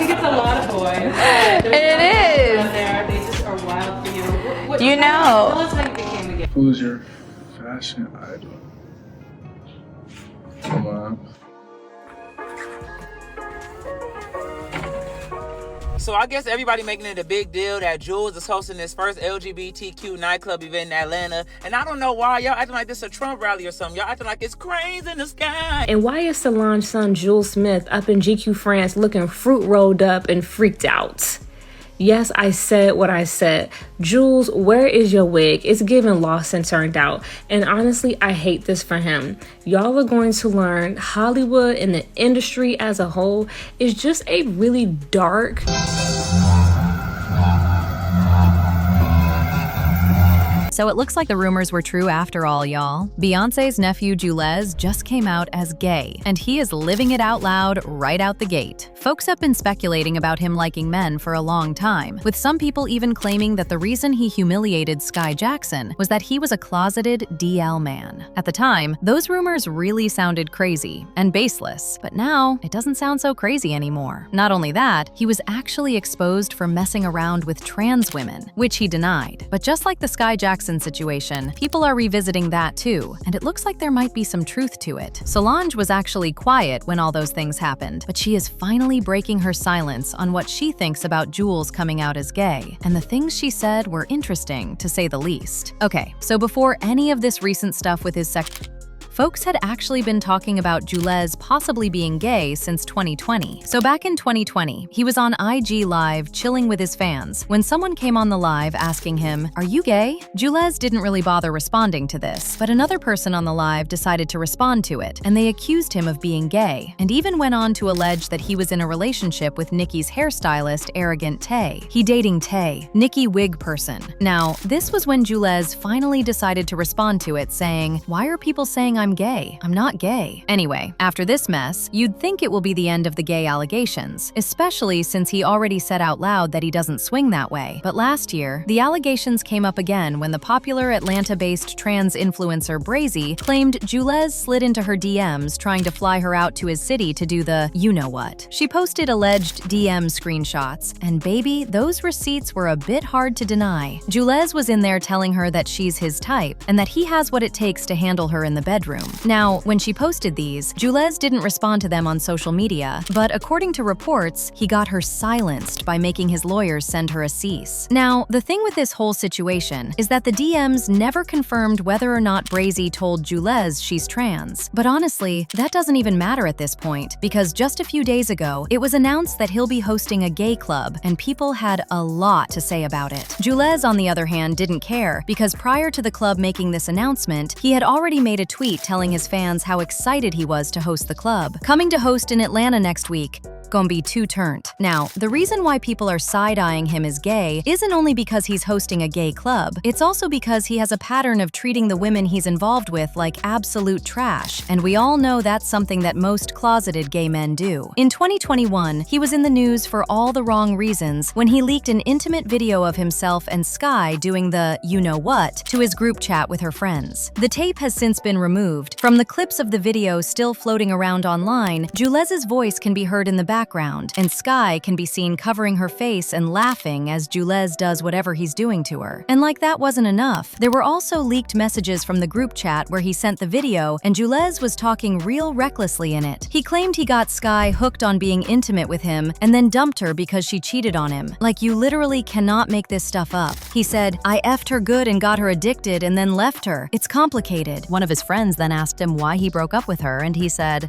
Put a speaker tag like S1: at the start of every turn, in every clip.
S1: think it's a lot of boys.
S2: It is.
S1: Out there, they just are wild for you.
S2: You know.
S1: Tell us how you became a gay.
S3: Who's your fashion idol? Come on.
S4: So I guess everybody making it a big deal that Jules is hosting this first LGBTQ nightclub event in Atlanta. And I don't know why y'all acting like this is a Trump rally or something. Y'all acting like it's crazy in the sky.
S2: And why is Solange's son Jules Smith up in GQ France looking fruit rolled up and freaked out? Yes, I said what I said. Jules, where is your wig? It's giving lost and turned out. And honestly, I hate this for him. Y'all are going to learn Hollywood and the industry as a whole is just a really dark...
S5: So it looks like the rumors were true after all, y'all. Beyoncé's nephew Julez just came out as gay, and he is living it out loud right out the gate. Folks have been speculating about him liking men for a long time, with some people even claiming that the reason he humiliated Skai Jackson was that he was a closeted DL man. At the time, those rumors really sounded crazy and baseless, but now it doesn't sound so crazy anymore. Not only that, he was actually exposed for messing around with trans women, which he denied. But just like the Skai Jackson situation, people are revisiting that too, and it looks like there might be some truth to it. Solange was actually quiet when all those things happened, but she is finally breaking her silence on what she thinks about Jules coming out as gay, and the things she said were interesting, to say the least. Okay, so before any of this recent stuff with his folks had actually been talking about Julez possibly being gay since 2020. So back in 2020, he was on IG Live chilling with his fans when someone came on the live asking him, "Are you gay?" Julez didn't really bother responding to this, but another person on the live decided to respond to it, and they accused him of being gay, and even went on to allege that he was in a relationship with Nicki's hairstylist, Arrogant Tay. He dating Tay, Nicki wig person. Now, this was when Julez finally decided to respond to it, saying, "Why are people saying I'm gay? I'm not gay." Anyway, after this mess, you'd think it will be the end of the gay allegations, especially since he already said out loud that he doesn't swing that way. But last year, the allegations came up again when the popular Atlanta-based trans influencer Brazy claimed Julez slid into her DMs trying to fly her out to his city to do the you-know-what. She posted alleged DM screenshots, and baby, those receipts were a bit hard to deny. Julez was in there telling her that she's his type, and that he has what it takes to handle her in the bedroom. Now, when she posted these, Julez didn't respond to them on social media, but according to reports, he got her silenced by making his lawyers send her a cease. Now, the thing with this whole situation is that the DMs never confirmed whether or not Brazy told Julez she's trans. But honestly, that doesn't even matter at this point, because just a few days ago, it was announced that he'll be hosting a gay club, and people had a lot to say about it. Julez, on the other hand, didn't care, because prior to the club making this announcement, he had already made a tweet telling his fans how excited he was to host the club. Coming to host in Atlanta next week. Gonna be too turned. Now, the reason why people are side-eyeing him as gay isn't only because he's hosting a gay club, it's also because he has a pattern of treating the women he's involved with like absolute trash, and we all know that's something that most closeted gay men do. In 2021, he was in the news for all the wrong reasons when he leaked an intimate video of himself and Skai doing the you-know-what to his group chat with her friends. The tape has since been removed. From the clips of the video still floating around online, Julez's voice can be heard in the background, and Skai can be seen covering her face and laughing as Julez does whatever he's doing to her. And like that wasn't enough, there were also leaked messages from the group chat where he sent the video, and Julez was talking real recklessly in it. He claimed he got Skai hooked on being intimate with him and then dumped her because she cheated on him. Like, you literally cannot make this stuff up. He said, "I effed her good and got her addicted and then left her. It's complicated." One of his friends then asked him why he broke up with her, and he said,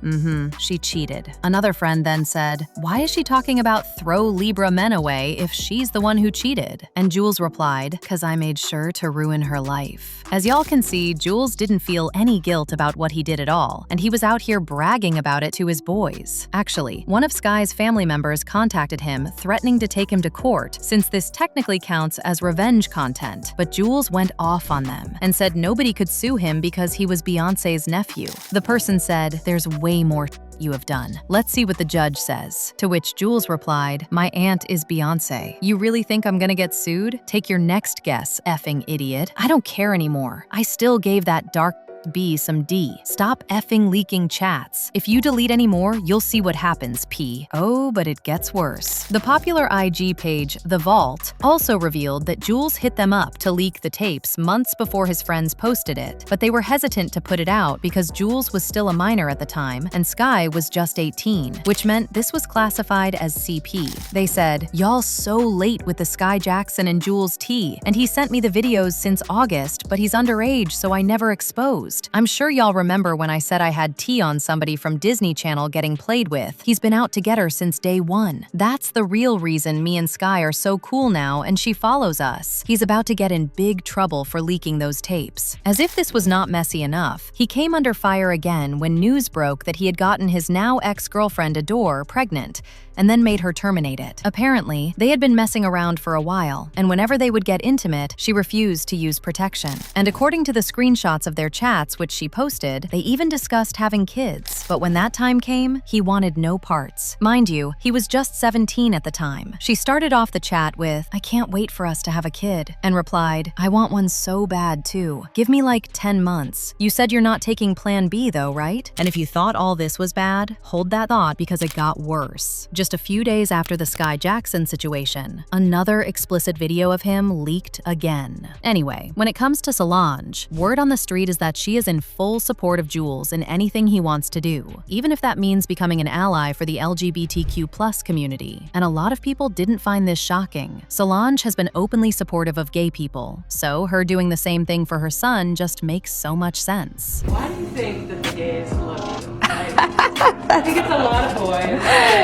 S5: she cheated. Another friend then said, "Why is she talking about throw Libra men away if she's the one who cheated?" And Jules replied, "'Cause I made sure to ruin her life." As y'all can see, Jules didn't feel any guilt about what he did at all, and he was out here bragging about it to his boys. Actually, one of Skai's family members contacted him, threatening to take him to court, since this technically counts as revenge content, but Jules went off on them and said nobody could sue him because he was Beyoncé's nephew. The person said, "There's way more you have done. Let's see what the judge says." To which Jules replied, "My aunt is Beyoncé. You really think I'm gonna get sued? Take your next guess, effing idiot. I don't care anymore. I still gave that dark B. Some D. Stop effing leaking chats. If you delete any more, you'll see what happens, P. Oh, but it gets worse. The popular IG page, The Vault, also revealed that Jules hit them up to leak the tapes months before his friends posted it, but they were hesitant to put it out because Jules was still a minor at the time and Skai was just 18, which meant this was classified as CP. They said, "Y'all so late with the Skai Jackson and Jules tea, and he sent me the videos since August, but he's underage, so I never exposed. I'm sure y'all remember when I said I had tea on somebody from Disney Channel getting played with. He's been out to get her since day one. That's the real reason me and Skai are so cool now and she follows us. He's about to get in big trouble for leaking those tapes." As if this was not messy enough, he came under fire again when news broke that he had gotten his now ex-girlfriend Adore pregnant and then made her terminate it. Apparently, they had been messing around for a while, and whenever they would get intimate, she refused to use protection. And according to the screenshots of their chats which she posted, they even discussed having kids. But when that time came, he wanted no parts. Mind you, he was just 17 at the time. She started off the chat with, "I can't wait for us to have a kid," and replied, "I want one so bad too. Give me like 10 months. You said you're not taking Plan B though, right?" And if you thought all this was bad, hold that thought because it got worse. Just a few days after the Skai Jackson situation, another explicit video of him leaked again. Anyway, when it comes to Solange, word on the street is that she is in full support of Jules in anything he wants to do, even if that means becoming an ally for the LGBTQ+ community. And a lot of people didn't find this shocking. Solange has been openly supportive of gay people, so her doing the same thing for her son just makes so much sense.
S1: Why do you think that the gays love you? I think it's a lot of boys.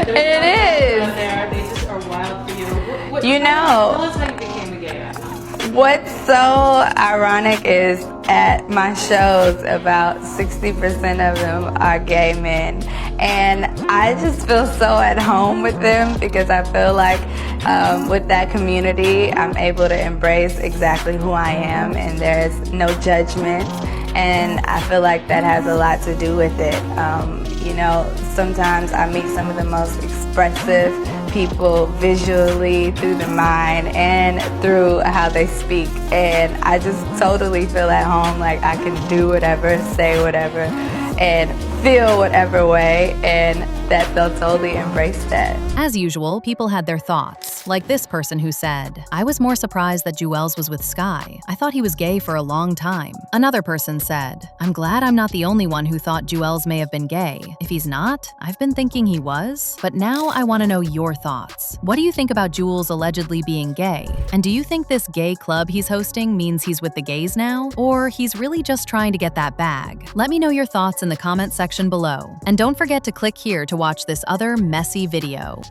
S6: It is.
S1: Out there, they just are wild for you.
S6: You know.
S1: Tell us how you became a gay.
S6: What's so ironic is at my shows, about 60% of them are gay men. And I just feel so at home with them because I feel like with that community, I'm able to embrace exactly who I am and there's no judgment. And I feel like that has a lot to do with it. You know, sometimes I meet some of the most expressive people visually through the mind and through how they speak. And I just totally feel at home, like I can do whatever, say whatever, and feel whatever way, and that they'll totally embrace that.
S5: As usual, people had their thoughts, like this person who said, "I was more surprised that Julez was with Skai. I thought he was gay for a long time." Another person said, "I'm glad I'm not the only one who thought Julez may have been gay. If he's not, I've been thinking he was. But now I want to know your thoughts. What do you think about Jules allegedly being gay? And do you think this gay club he's hosting means he's with the gays now? Or he's really just trying to get that bag?" Let me know your thoughts in the comment section below. And don't forget to click here to watch this other messy video.